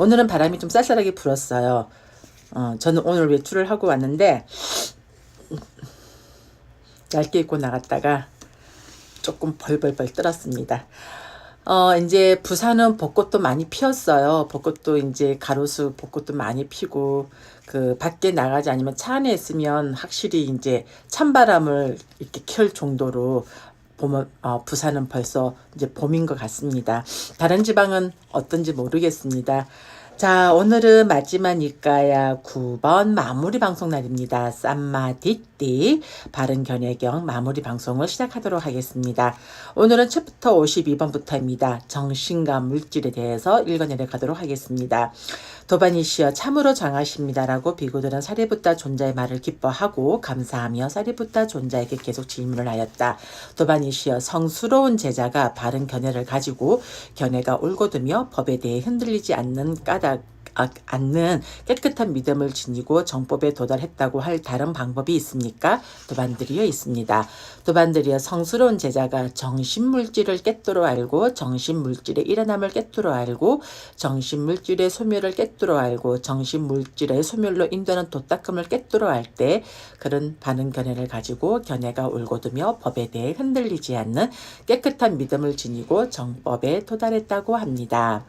오늘은 바람이 좀 쌀쌀하게 불었어요. 저는 오늘 외출을 하고 왔는데 얇게 입고 나갔다가 조금 벌벌벌 떨었습니다. 이제 부산은 벚꽃도 많이 피었어요. 벚꽃도 이제 가로수 벚꽃도 많이 피고, 그 밖에 나가지 않으면 차 안에 있으면 확실히 이제 찬바람을 이렇게 켤 정도로 봄은, 부산은 벌써 이제 봄인 것 같습니다. 다른 지방은 어떤지 모르겠습니다. 자, 오늘은 마지막일까야 9번 마무리 방송 날입니다. 쌈마디띠 바른 견해경 마무리 방송을 시작하도록 하겠습니다. 오늘은 챕터 52번부터입니다. 정신과 물질에 대해서 읽어내려 가도록 하겠습니다. 도반이시여 참으로 장하십니다라고 비구들은 사리붓다 존자의 말을 기뻐하고 감사하며 사리붓다 존자에게 계속 질문을 하였다. 도반이시여 성스러운 제자가 바른 견해를 가지고 견해가 올곧으며 법에 대해 흔들리지 않는 않는 깨끗한 믿음을 지니고 정법에 도달했다고 할 다른 방법이 있습니까? 도반들이여 있습니다. 도반들이여 성스러운 제자가 정신물질을 깨뜨려 알고 정신물질의 일어남을 깨뜨려 알고 정신물질의 소멸을 깨뜨려 알고 정신물질의 소멸로 인도하는 도닦음을 깨뜨려 알 때 그런 바른 견해를 가지고 견해가 올곧으며 법에 대해 흔들리지 않는 깨끗한 믿음을 지니고 정법에 도달했다고 합니다.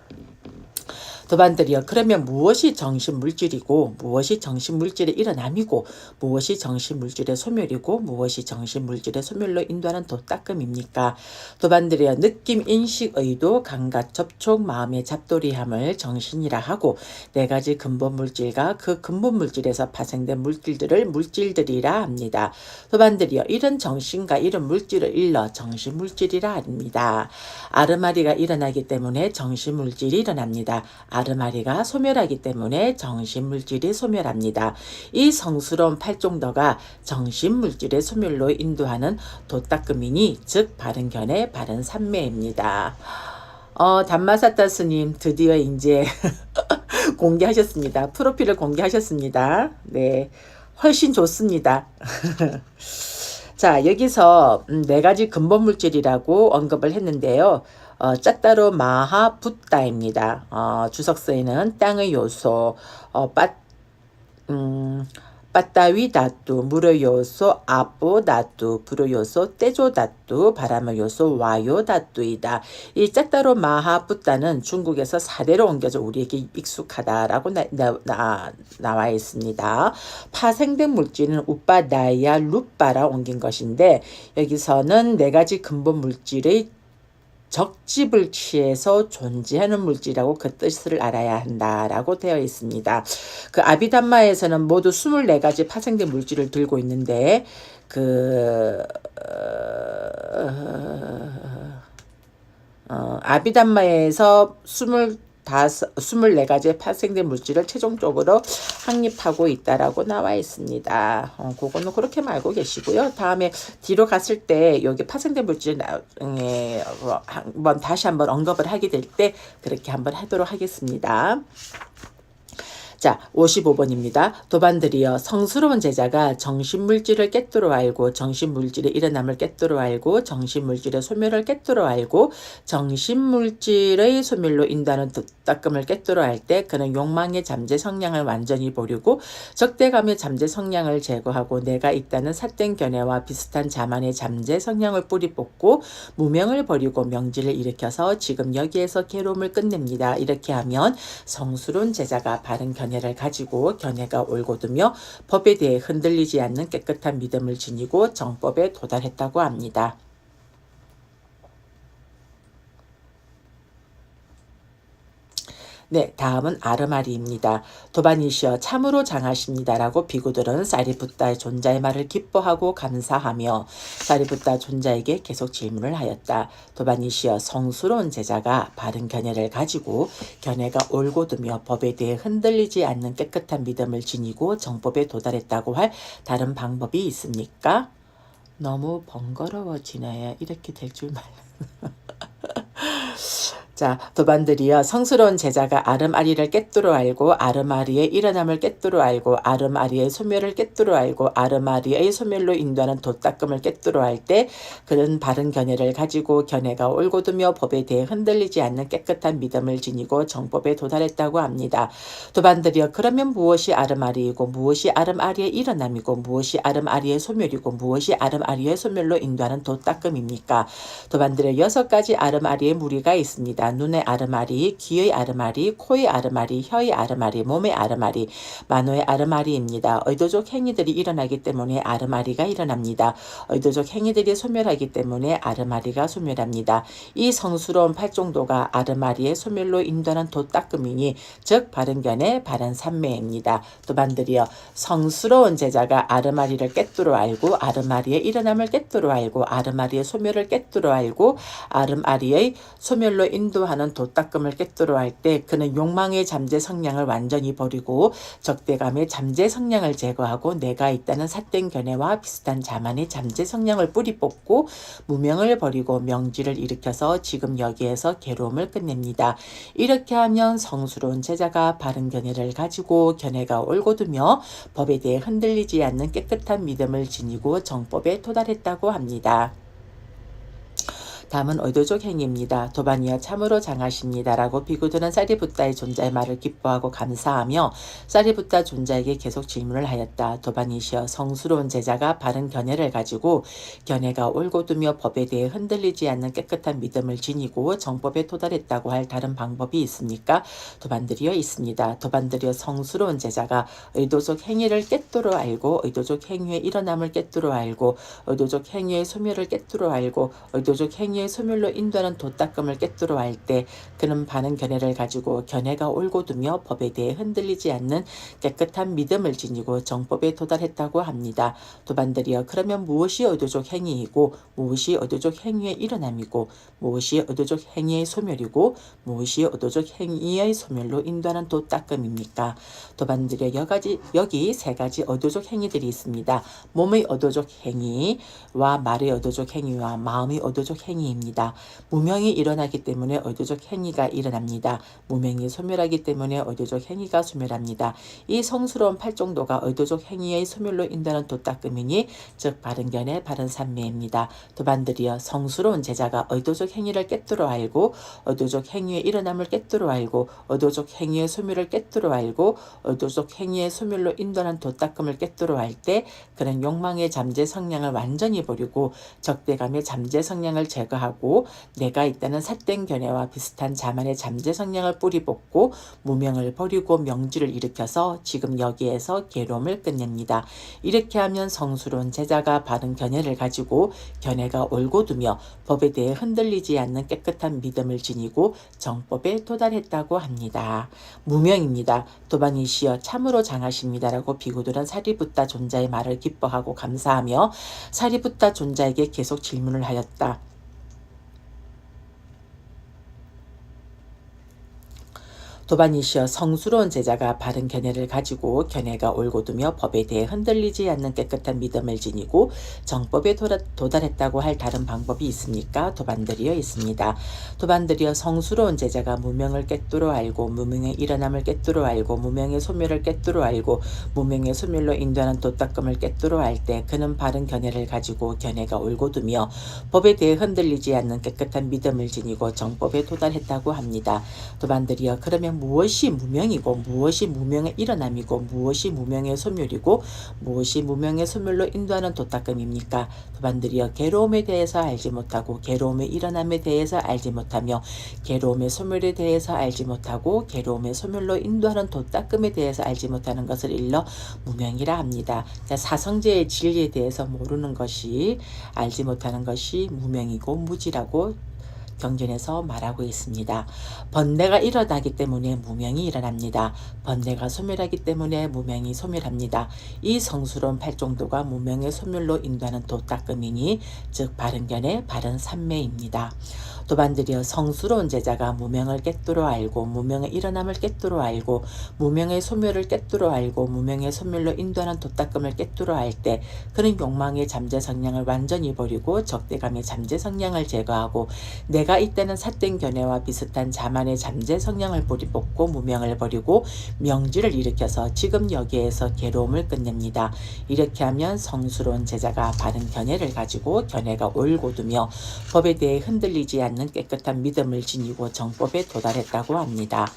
도반들이여 그러면 무엇이 정신물질이고 무엇이 정신물질의 일어남이고 무엇이 정신물질의 소멸이고 무엇이 정신물질의 소멸로 인도하는 도닦음입니까? 도반들이여 느낌, 인식, 의도, 감각, 접촉, 마음의 잡돌이함을 정신이라 하고 네 가지 근본물질과 그 근본물질에서 파생된 물질들을 물질들이라 합니다. 도반들이여 이런 정신과 이런 물질을 일러 정신물질이라 합니다. 아르마리가 일어나기 때문에 정신물질이 일어납니다. 아르마리가 소멸하기 때문에 정신물질이 소멸합니다. 이 성스러운 팔종도가 정신물질의 소멸로 인도하는 도닦음이니 즉 바른 견해 바른 삼매입니다. 담마사타 스님 드디어 이제 공개하셨습니다. 프로필을 공개하셨습니다. 네, 훨씬 좋습니다. 자, 여기서 네 가지 근본물질이라고 언급을 했는데요. 짝따로 마하붓다입니다. 주석서에는 땅의 요소, 빠따위 다뚜, 물의 요소, 아포 다뚜, 불의 요소, 떼조 다뚜, 바람의 요소, 와요 다뚜이다. 이 짝따로 마하붓다는 중국에서 4대로 옮겨져 우리에게 익숙하다라고 나와 있습니다. 파생된 물질은 우빠, 나야, 루빠라 옮긴 것인데 여기서는 네 가지 근본 물질의 적집을 취해서 존재하는 물질이라고 그 뜻을 알아야 한다라고 되어 있습니다. 그 아비담마에서는 모두 24가지 파생된 물질을 들고 있는데 아비담마에서 24가지의 파생된 물질을 최종적으로 확립하고 있다라고 나와 있습니다. 그거는 그렇게 알고 계시고요. 다음에 뒤로 갔을 때 여기 파생된 물질 한번 다시 한번 언급을 하게 될 때 그렇게 한번 하도록 하겠습니다. 자, 55번입니다. 도반들이여 성스러운 제자가 정신물질을 깨뜨려 알고 정신물질의 일어남을 깨뜨려 알고 정신물질의 소멸을 깨뜨려 알고 정신물질의 소멸로 인도하는 도닦음을 깨뜨려 알 때 그는 욕망의 잠재 성향을 완전히 버리고 적대감의 잠재 성향을 제거하고 내가 있다는 삿된 견해와 비슷한 자만의 잠재 성향을 뿌리 뽑고 무명을 버리고 명지를 일으켜서 지금 여기에서 괴로움을 끝냅니다. 이렇게 하면 성스러운 제자가 바른 견해를 가지고 견해가 올곧으며 법에 대해 흔들리지 않는 깨끗한 믿음을 지니고 정법에 도달했다고 합니다. 네, 다음은 아르마리입니다. 도반이시여 참으로 장하십니다라고 비구들은 사리붓다 존자의 말을 기뻐하고 감사하며 사리붓다 존자에게 계속 질문을 하였다. 도반이시여 성스러운 제자가 바른 견해를 가지고 견해가 올곧으며 법에 대해 흔들리지 않는 깨끗한 믿음을 지니고 정법에 도달했다고 할 다른 방법이 있습니까? 너무 번거로워지네요. 이렇게 될 줄 몰랐 자, 도반들이여 성스러운 제자가 아름아리를 꿰뚫어 알고 아름아리의 일어남을 꿰뚫어 알고 아름아리의 소멸을 꿰뚫어 알고 아름아리의 소멸로 인도하는 도닦음을 꿰뚫어 알 때 그는 바른 견해를 가지고 견해가 올곧으며 법에 대해 흔들리지 않는 깨끗한 믿음을 지니고 정법에 도달했다고 합니다. 도반들이여 그러면 무엇이 아름아리이고 무엇이 아름아리의 일어남이고 무엇이 아름아리의 소멸이고 무엇이 아름아리의 소멸로 인도하는 도닦음입니까? 도반들이여 6가지 아름아리의 무리가 있습니다. 눈의 아르마리, 귀의 아르마리, 코의 아르마리, 혀의 아르마리, 몸의 아르마리, 만호의 아르마리입니다. 의도적 행위들이 일어나기 때문에 아르마리가 일어납니다. 의도적 행위들이 소멸하기 때문에 아르마리가 소멸합니다. 이 성스러운 팔종도가 아르마리의 소멸로 인도하는 도닦음이니 즉 바른견의 바른 삼매입니다. 도반들이여 성스러운 제자가 아르마리를 꿰뚫어 알고 아르마리의 일어남을 꿰뚫어 알고 아르마리의 소멸을 꿰뚫어 알고 아르마리의 소멸로 인도하는 도닦음을 꿰뚫어 할 때 그는 욕망의 잠재 성향을 완전히 버리고 적대감의 잠재 성향을 제거하고 내가 있다는 삿된 견해와 비슷한 자만의 잠재 성향을 뿌리 뽑고 무명을 버리고 명지를 일으켜서 지금 여기에서 괴로움을 끝냅니다. 이렇게 하면 성스러운 제자가 바른 견해를 가지고 견해가 올곧으며 법에 대해 흔들리지 않는 깨끗한 믿음을 지니고 정법에 도달했다고 합니다. 다음은 의도적 행위입니다. 도반이여 참으로 장하십니다. 라고 비구들은 사리붓다의 존자의 말을 기뻐하고 감사하며 사리붓다 존자에게 계속 질문을 하였다. 도반이시여 성스러운 제자가 바른 견해를 가지고 견해가 올곧으며 법에 대해 흔들리지 않는 깨끗한 믿음을 지니고 정법에 도달했다고 할 다른 방법이 있습니까? 도반들이여 있습니다. 도반들이여 성스러운 제자가 의도적 행위를 꿰뚫어 알고 의도적 행위의 일어남을 꿰뚫어 알고 의도적 행위의 소멸을 꿰뚫어 알고 의도적 행위의 소멸로 인도하는 도닦음을 꿰뚫어 알 때 그는 바른 견해를 가지고 견해가 올곧으며 법에 대해 흔들리지 않는 깨끗한 믿음을 지니고 정법에 도달했다고 합니다. 도반들이여 그러면 무엇이 의도적 행위이고 무엇이 의도적 행위의 일어남이고 무엇이 의도적 행위의 소멸이고 무엇이 의도적 행위의 소멸로 인도하는 도닦음입니까? 도반들이여 여기 3가지 의도적 행위들이 있습니다. 몸의 의도적 행위와 말의 의도적 행위와 마음의 의도적 행위입니다. 무명이 일어나기 때문에 의도적 행위가 일어납니다. 무명이 소멸하기 때문에 의도적 행위가 소멸합니다. 이 성스러운 팔종도가 의도적 행위의 소멸로 인도하는 도닦음이니 즉 바른 견해 바른 삼매입니다. 도반들이여 성스러운 제자가 의도적 행위를 꿰뚫어 알고 의도적 행위의 일어남을 꿰뚫어 알고 의도적 행위의 소멸을 꿰뚫어 알고 의도적 행위의 소멸로 인도하는 도닦음을 꿰뚫어 알 때 그는 욕망의 잠재 성향을 완전히 버리고 적대감의 잠재 성향을 제거하고 내가 있다는 삿된 견해와 비슷한 자만의 잠재 성향을 뿌리 뽑고 무명을 버리고 명지를 일으켜서 지금 여기에서 괴로움을 끝냅니다. 이렇게 하면 성스러운 제자가 바른 견해를 가지고 견해가 올곧으며 법에 대해 흔들리지 않는 깨끗한 믿음을 지니고 정법에 도달했다고 합니다. 무명입니다. 도반이시여 참으로 장하십니다. 라고 비구들은 사리붓다 존자의 말을 기뻐하고 감사하며 사리붓다 존자에게 계속 질문을 하였다. 도반이시여 성스러운 제자가 바른 견해를 가지고 견해가 올곧으며 법에 대해 흔들리지 않는 깨끗한 믿음을 지니고 정법에 도달했다고 할 다른 방법이 있습니까? 도반들이여 있습니다. 도반들이여 성스러운 제자가 무명을 꿰뚫어 알고 무명의 일어남을 꿰뚫어 알고 무명의 소멸을 꿰뚫어 알고 무명의 소멸로 인도하는 도닦음을 꿰뚫어 알 때 그는 바른 견해를 가지고 견해가 올곧으며 법에 대해 흔들리지 않는 깨끗한 믿음을 지니고 정법에 도달했다고 합니다. 도반들이여 그러면 무엇이 무명이고 무엇이 무명의 일어남이고 무엇이 무명의 소멸이고 무엇이 무명의 소멸로 인도하는 도닦음입니까? 도반들이여 괴로움에 대해서 알지 못하고 괴로움의 일어남에 대해서 알지 못하며 괴로움의 소멸에 대해서 알지 못하고 괴로움의 소멸로 인도하는 도닦음에 대해서 알지 못하는 것을 일러 무명이라 합니다. 사성제의 진리에 대해서 모르는 것이 알지 못하는 것이 무명이고 무지라고 경전에서 말하고 있습니다. 번뇌가 일어나기 때문에 무명이 일어납니다. 번뇌가 소멸하기 때문에 무명이 소멸합니다. 이 성스러운 팔종도가 무명의 소멸로 인도하는 도닦음이니 즉 바른 견해 바른 삼매입니다. 도반들이여 성스러운 제자가 무명을 깨뜨려 알고 무명의 일어남을 깨뜨려 알고 무명의 소멸을 깨뜨려 알고 무명의 소멸로 인도하는 도닦음을 깨뜨려 알 때 그는 욕망의 잠재 성량을 완전히 버리고 적대감의 잠재 성량을 제거하고 내가 이때는 삿된 견해와 비슷한 자만의 잠재 성량을 뿌리 뽑고 무명을 버리고 명지를 일으켜서 지금 여기에서 괴로움을 끝냅니다. 이렇게 하면 성스러운 제자가 바른 견해를 가지고 견해가 올곧으며 법에 대해 흔들리지 않는 깨끗한 믿음을 지니고 정법에 도달했다고 합니다.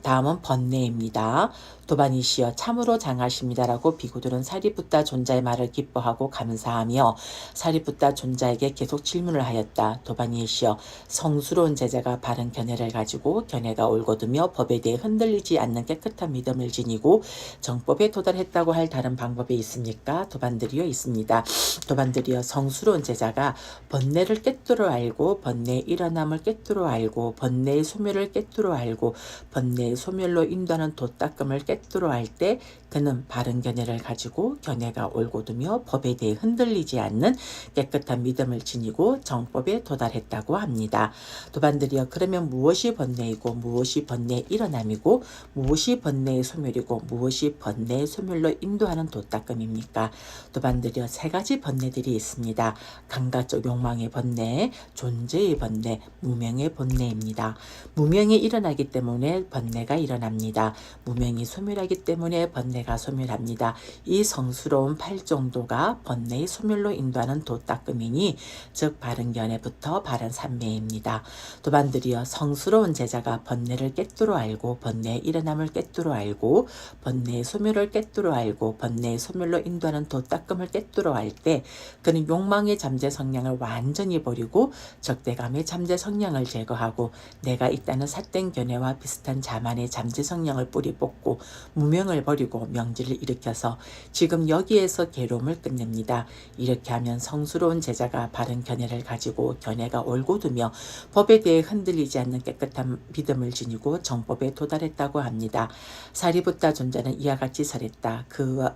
다음은 번뇌입니다. 도반이시여 참으로 장하십니다라고 비구들은 사리붓다 존자의 말을 기뻐하고 감사하며 사리붓다 존자에게 계속 질문을 하였다. 도반이시여 성스러운 제자가 바른 견해를 가지고 견해가 올곧으며 법에 대해 흔들리지 않는 깨끗한 믿음을 지니고 정법에 도달했다고 할 다른 방법이 있습니까? 도반들이여 있습니다. 도반들이여 성스러운 제자가 번뇌를 깨뜨려 알고 번뇌의 일어남을 깨뜨려 알고 번뇌의 소멸을 깨뜨려 알고 번뇌의 소멸로 인도하는 도닦음을 깨뜨려 할 때 그는 바른 견해를 가지고 견해가 올곧으며 법에 대해 흔들리지 않는 깨끗한 믿음을 지니고 정법에 도달했다고 합니다. 도반들이여 그러면 무엇이 번뇌이고 무엇이 번뇌의 일어남이고 무엇이 번뇌의 소멸이고 무엇이 번뇌의 소멸로 인도하는 도닦음입니까? 도반들이여 세 가지 번뇌들이 있습니다. 감각적 욕망의 번뇌, 존재의 번뇌, 무명의 번뇌입니다. 무명이 일어나기 때문에 번뇌가 일어납니다. 무명이 소멸하기 때문에 번뇌가 소멸합니다. 이 성스러운 팔정도가 번뇌의 소멸로 인도하는 도닦음이니 즉 바른 견해부터 바른 삼매입니다. 도반들이여 성스러운 제자가 번뇌를 깨뜨려 알고 번뇌의 일어남을 깨뜨려 알고 번뇌의 소멸을 깨뜨려 알고 번뇌의 소멸로 인도하는 도닦음을 깨뜨려 알 때 그는 욕망의 잠재 성량을 완전히 버리고 적대감의 잠재 성량을 제거하고 내가 있다는 삿된 견해와 비슷한 자만의 잠재 성량을 뿌리 뽑고 무명을 버리고 명지를 일으켜서 지금 여기에서 괴로움을 끝냅니다. 이렇게 하면 성스러운 제자가 바른 견해를 가지고 견해가 올곧으며 법에 대해 흔들리지 않는 깨끗한 믿음을 지니고 정법에 도달했다고 합니다. 사리붓다 존자는 이와 같이 설했다. 그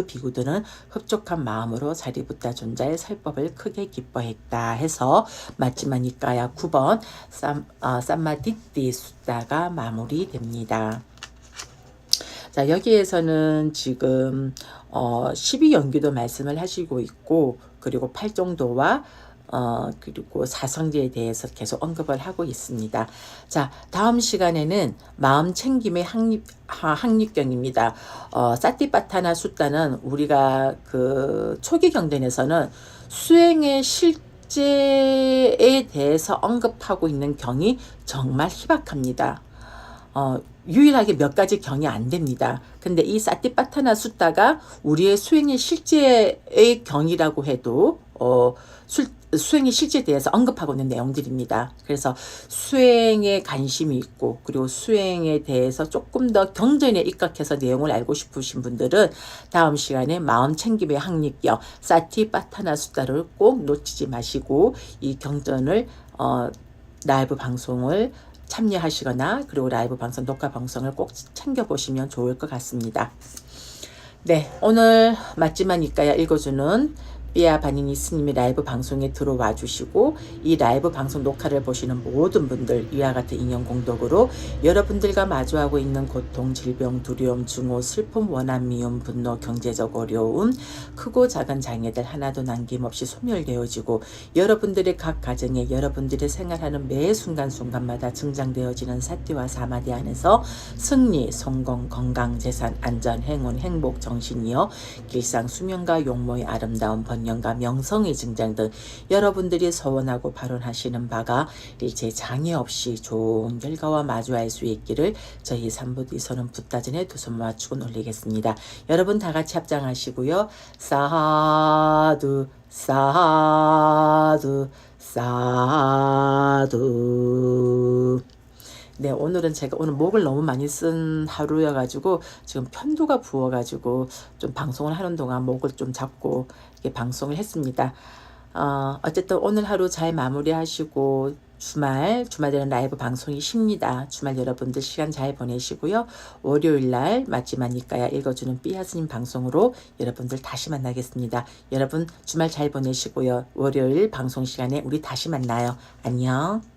비구들은 흡족한 마음으로 사리붓다 존자의 설법을 크게 기뻐했다 해서 마지막 니까야 9번 삼마디띠 숫다가 마무리됩니다. 자, 여기에서는 지금 12연기도 말씀을 하시고 있고 그리고 팔정도와 그리고 사성제에 대해서 계속 언급을 하고 있습니다. 자, 다음 시간에는 마음 챙김의 학립경입니다. 사티파타나 숫다는 우리가 그 초기 경전에서는 수행의 실제에 대해서 언급하고 있는 경이 정말 희박합니다. 유일하게 몇 가지 경이 안 됩니다. 근데 이 사티파타나 숫다가 우리의 수행의 실제의 경이라고 해도 수행의 실제에 대해서 언급하고 있는 내용들입니다. 그래서 수행에 관심이 있고 그리고 수행에 대해서 조금 더 경전에 입각해서 내용을 알고 싶으신 분들은 다음 시간에 마음 챙김의 학립경 사티파타나 숫다를 꼭 놓치지 마시고 이 경전을 라이브 방송을 참여하시거나 그리고 라이브 방송 녹화 방송을 꼭 챙겨보시면 좋을 것 같습니다. 네, 오늘 마지막이니까야 읽어주는 삐아 바니니 스님이 라이브 방송에 들어와 주시고 이 라이브 방송 녹화를 보시는 모든 분들 이와 같은 인연 공덕으로 여러분들과 마주하고 있는 고통, 질병, 두려움, 증오, 슬픔, 원한, 미움, 분노, 경제적 어려움, 크고 작은 장애들 하나도 남김없이 소멸되어지고 여러분들의 각 가정에 여러분들이 생활하는 매 순간순간마다 증장되어지는 사티와 사마디 안에서 승리, 성공, 건강, 재산, 안전, 행운, 행복, 정신이여 길상 수명과 용모의 아름다운 번영과 명성의 증장 등 여러분들이 서원하고 발언하시는 바가 일체 장애 없이 좋은 결과와 마주할 수 있기를 저희 삼부디서는 붓다전에 두 손 맞추고 올리겠습니다. 여러분 다 같이 합장하시고요. 사두 사두 사두. 네, 오늘은 제가 오늘 목을 너무 많이 쓴 하루여가지고 지금 편도가 부어가지고 좀 방송을 하는 동안 목을 좀 잡고 이렇게 방송을 했습니다. 어쨌든 오늘 하루 잘 마무리하시고 주말 되는 라이브 방송이 쉽니다. 주말 여러분들 시간 잘 보내시고요. 월요일 날 마지막이니까야 읽어주는 삐아스님 방송으로 여러분들 다시 만나겠습니다. 여러분 주말 잘 보내시고요. 월요일 방송 시간에 우리 다시 만나요. 안녕.